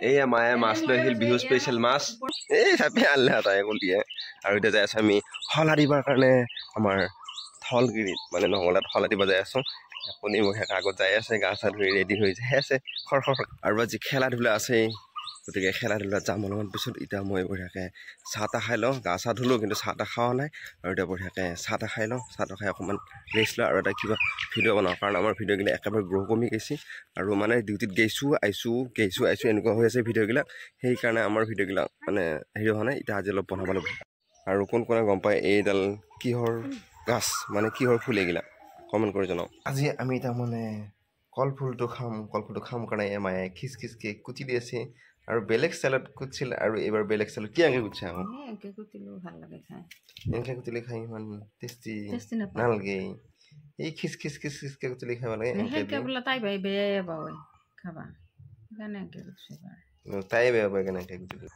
এয়া মায়ে মাছ লৈ আহিল বিহু স্পেচিয়েল মাছ এই চাপি আনিলে তাই কলিয়ে আৰু এতিয়া যাই আছো আমি হলা দিবৰ কাৰণে আমাৰ থলগিৰিত মানে নহলাত হলা দিব যাই আছো আপুনি মোৰ আগত যাই আছে গা চা ধুই ৰেডি হৈ যাই আছে খৰ আৰু আজি খেলা ধূলা আছে গতিকে খেলা ধূলা যাম অলপমান পিছত এতিয়া মই বঢ়িয়াকে চাহ তাহ খাই লওঁ গা চা ধুলোঁ কিন্তু চাহ তাহ খোৱা নাই আৰু এতিয়া বঢ়িয়াকে চাহ তাহ খাই লওঁ চাহ তাহ খাই অকণমান ৰেষ্ট লওঁ আৰু এটা কিবা ভিডিঅ' বনাওঁ কাৰণ আমাৰ ভিডিঅ'গিলা একেবাৰে গ্ৰ' কমি গৈছে আৰু মানে ডিউটিত গৈছোঁ আহিছোঁ এনেকুৱা হৈ আছে ভিডিঅ'গিলাক সেইকাৰণে আমাৰ ভিডিঅ'গিলাক মানে হেৰি হোৱা নাই এতিয়া আজি অলপ বনাব লাগিব আৰু কোন কোনে গম পায় এইডাল কিহৰ গাছ মানে কিহৰ ফুল এইগিলা কমেণ্ট কৰি জনাওক আজি আমি তাৰমানে কলফুলটো খাম কাৰণে মায়ে খিচখিচকৈ কুটি দি আছে আৰু বেলেগ ষ্টাইলত কুটছিল আৰু এইবাৰ বেলেগ ষ্টাইলত কি আগে কুটছে আকৌ এনেকৈ কুটিলেও ভাল লাগে খাই এনেকৈ কুটিলে খাই ইমান টেষ্টি নালাগে এই খিচখিচকৈ কুটিলে খাব লাগে এনেকৈ বোলে তাই ভাই বেয়াই পাব খাবা সেইকাৰণে এনেকৈ কুটছে তাই বেয়া পায় কেনেকৈ কুটিলে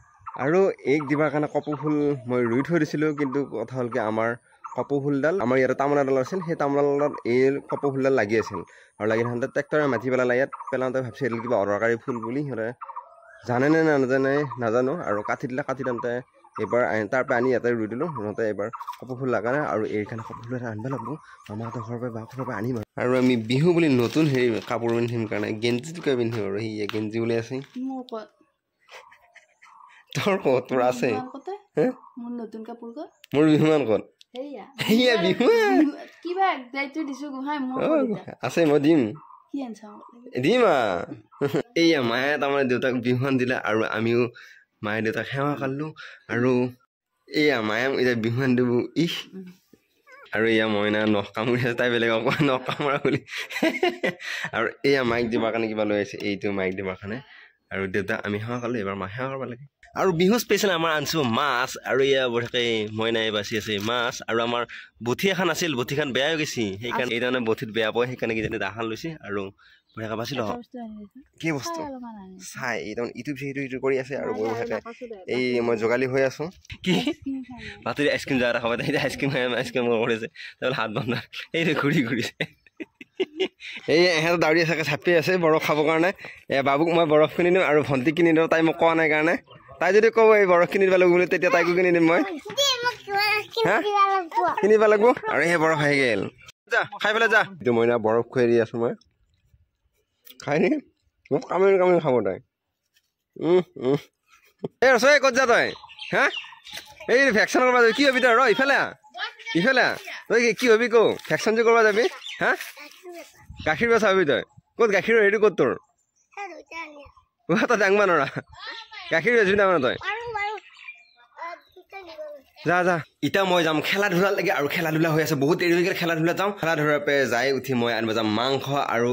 আৰু এইক দিবৰ কাৰণে কপৌ ফুল মই ৰুই থৈ দিছিলোঁ কিন্তু কথা হ'ল কি আমাৰ কপৌ ফুলডাল আমাৰ ইয়াতে তামোলা ডাল আছিল সেই তামোলাডালত এই কপৌ ফুলডাল লাগি আছিল আৰু লাগি থাকোঁতে ট্ৰেক্টৰে মাটি পেলালে ইয়াত পেলাওঁতে ভাবিছে এইডাল কিবা অদৰকাৰী ফুল বুলি সিহঁতে জানে নে নাজানে নাজানো আৰু কাটি দিলে কাটি দিওঁতে এইবাৰ তাৰ পৰা আনি ইয়াতে ৰুই দিলোঁ সিহঁতে এইবাৰ কপৌ ফুল লগা নাই আৰু এইকাৰণে কপৌ ফুল এটা আনিব লাগিব মামাহঁতৰ ঘৰৰ পৰা বা ঘৰৰ পৰা আনিম আৰু আমি বিহু বুলি নতুন হেৰি কাপোৰ পিন্ধিম কাৰণে গেঞ্জিটোকে পিন্ধিম আৰু সি গেঞ্জি ওলাই আছে তোৰ ক'ত তোৰ আছে মোৰ নতুন কাপোৰ ক'ত মোৰ বিহুমান ক'ত সেয়া বিহু কিবা দায়িত্ব দিছো গোহাঁই মোৰ আছে মই দিম দিম এইয়া মায়ে তাৰমানে দেউতাক বিহুৱান দিলে আৰু আমিও মায়ে দেউতাক সেৱা কৰিলোঁ আৰু এইয়া মায়ে এতিয়া বিহুৱান দিব ইহ আৰু এয়া মইনা নখ কামুৰি আছে তাই বেলেগ অকণমান নখ কামোৰা বুলি আৰু এয়া মাইক দিবৰ কাৰণে কিবা লৈ আছে এইটো মাইক দিবৰ কাৰণে আৰু দেউতাক আমি সেৱা কৰিলোঁ এইবাৰ মায়ে সেৱা কৰিব লাগে আৰু বিহু স্পেচিয়েল আমাৰ আনিছোঁ মাছ আৰু এয়া বঢ়িয়াকৈ মইনাই বাচি আছে মাছ আৰু আমাৰ বঠি এখন আছিল বঠিখন বেয়া হৈ গৈছে সেইকাৰণে এই তাৰমানে বঠিত বেয়া পায় সেইকাৰণে কিজানি দাখন লৈছে আৰু বঢ়িয়াকৈ বাচি লওঁ কি বস্তু চাই এই তাৰমানে ইটো সিটো কৰি আছে আৰু বঢ়িয়াকৈ এই মই যোগালী হৈ আছোঁ কি বাতৰি আইচক্ৰীম যোৱা এটা খাব এতিয়া আইচক্ৰীম কৰিছে তাৰমানে হাত বন্ধ এইটো ঘূৰিছে এই এহেঁতৰ দাউৰি আছে চাপি আছে বৰফ খাবৰ কাৰণে বাবুক মই বৰফ কিনি দিম আৰু ভণ্টিক কিনি দিওঁ তাই মোক কোৱা নাই কাৰণে তাই যদি কব এই বৰফ কিনিব লাগিব বুলি তেতিয়া তাইকো কিনি দিম মই কিনিব লাগিব আৰু সেই বৰফ আহি গেল যা খাই পেলাই যা এইটো মইনা বৰফ খুৱাই দি আছো মই খাই নি মোক কামুৰি খাব তাই এই ৰচৈ ক'ত যা তই হা এই ভেকচিন কৰিব যাবি কি হবি তই ৰ ইফালে তই কি হবি কৌ ভেকচিন যে কৰিব যাবি হা গাখীৰ বেচা হবি তই ক'ত গাখীৰৰ হেৰিটো ক'ত তোৰ তই দাংবা নৰা গাখীৰ বেচবি তাৰমানে তই যা এতিয়া মই যাম খেলা ধূলা লাগে আৰু খেলা ধূলা হৈ আছে বহুত দেৰিলৈকে খেলা ধূলা যাওঁ খেলা ধূলাৰ পৰা যাই উঠি মই আনিব যাম মাংস আৰু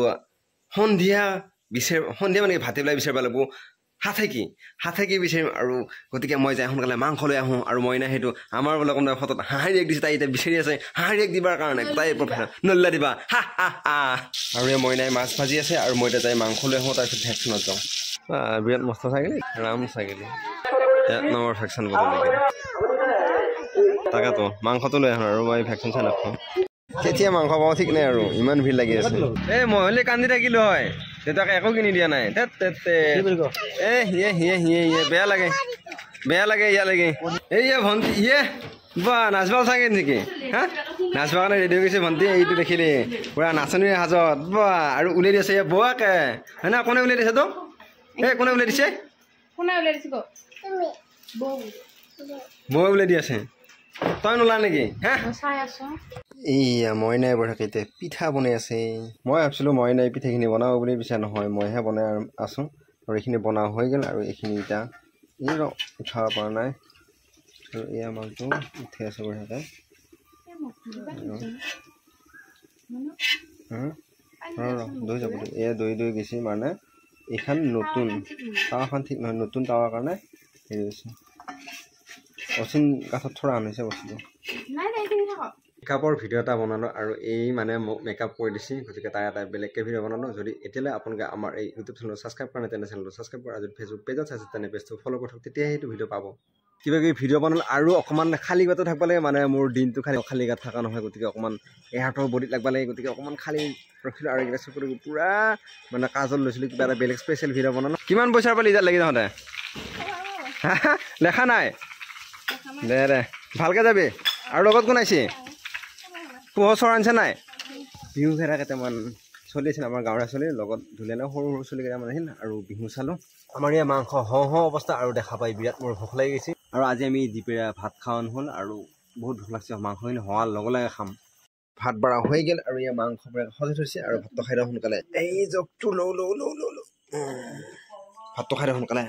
সন্ধিয়া মানে ভাতি পেলাই বিচাৰিব লাগিব হাতেকি বিচাৰিম আৰু গতিকে মই যাই সোনকালে মাংস লৈ আহোঁ আৰু মইনা সেইটো আমাৰ বোলে কোনোবা ফটোত হাঁহি ৰেক দিছে তাই এতিয়া বিচাৰি আছে হাঁহি ৰেক দিবৰ কাৰণে তাই নল্লা দিবা আৰু এই মইনাই মাছ ভাজি আছে আৰু মই এতিয়া যাই মাংস লৈ আহোঁ তাৰপিছত ভেকচিনত যাওঁ বিৰাট মস্ত ছাগলী ৰাম ছাগলী 1 নম্বৰ ভেকচিন কৰিব লাগে তাকেতো মাংসটো লৈ আহোঁ আৰু মই ভেকচিন চাই নাখাওঁ কেতিয়া মাংস পাওঁ ঠিক নাই আৰু ইমান ভিৰ লাগি আছে এই মই হ'লে কান্দি থাকিলোঁ হয় দেউতাকে একো কিনি দিয়া নাই হিয়ে বেয়া লাগে ইয়ালৈকে এই ভণ্টি বা নাচবাল চাগে নেকি হা নাচবৰ কাৰণে ৰেডি হৈ গৈছে ভণ্টি এইটো দেখিলে পুৰা নাচনীৰ সাজত বা আৰু উলিয়াই দিছে বৌৱাকে হয় না কোনে উলিয়াই দিছে তো কোনে উলিয়াই দিছে বৌৱে উলিয়াই দি আছে তই নোলা নেকি হা এইয়া মইনাই বঢ়াকে এতিয়া পিঠা বনাই আছে মই ভাবিছিলোঁ মইনাই পিঠাখিনি বনাব বুলি বিচাৰ নহয় মইহে বনাই আছোঁ আৰু এইখিনি বনোৱা হৈ গ'ল আৰু এইখিনি এতিয়া উঠাব পৰা নাই আৰু এয়া মাংসটো উঠি আছে বঢ়িয়াকৈ দৈ যাব এয়া দৈ গৈছে মানে এইখন নতুন টাৱাখন ঠিক নহয় নতুন টাৱাৰ কাৰণে হেৰি হৈছে অচিন কাঠত থোৰা আনিছে বস্তুটো মেকআপৰ ভিডিঅ' এটা বনালোঁ আৰু এই মানে মোক মেকআপ কৰি দিছে গতিকে তাই এটা বেলেগকৈ ভিডিঅ' বনালোঁ যদি এতিয়ালৈ আপোনালোকে আমাৰ এই ইউটিউব চেনেলটো ছাবস্ক্ৰাইব কৰা নাই তেনে চেনেলটো ছাবস্ক্ৰাইব কৰা যদি ফেচবুক পেজত চাইছে তেনে পেজটো ফ'ল' কৰি তেতিয়াহে সেইটো ভিডিঅ' পাব কিবা কিবি ভিডিঅ' বনালোঁ আৰু অকণমান খালী গাটো থাকিব লাগে মানে মোৰ দিনটো খালী গাত থকা নহয় গতিকে অকণমান এহাতৰ বডিত লাগিব লাগে গতিকে অকণমান খালী ৰখিলোঁ আৰু কিবা চকুৰ পূৰা মানে কাজল লৈছিলোঁ কিবা এটা বেলেগ স্পেচিয়েল ভিডিঅ' বনালোঁ কিমান পইচাৰ পালি এতিয়া লাগি যাওঁতে লেখা নাই দে দে ভালকৈ যাবি আৰু লগত কোন আহিছে পোহৰ চৰ আনিছে নাই বিহু খেৰা কেইটামান চলি আছিল আমাৰ গাঁৱৰে চলি লগত ধুনীয়া সৰু সৰু চলি কেইটামান আহিল আৰু বিহু চালোঁ আমাৰ ইয়াৰ মাংস হওঁ অৱস্থা আৰু দেখা পাই বিৰাট মোৰ ভোক লাগি গৈছে আৰু আজি আমি দুপৰীয়া ভাত খাওঁ হ'ল আৰু বহুত ভোক লাগছে মাংসখিনি হোৱাৰ লগে লগে খাম ভাত বাৰা হৈ গ'ল আৰু ইয়াৰ মাংস সজাই থৈছে আৰু ভাতটো খাই দিওঁ সোনকালে এই জগটো ভাতটো খাই দিওঁ সোনকালে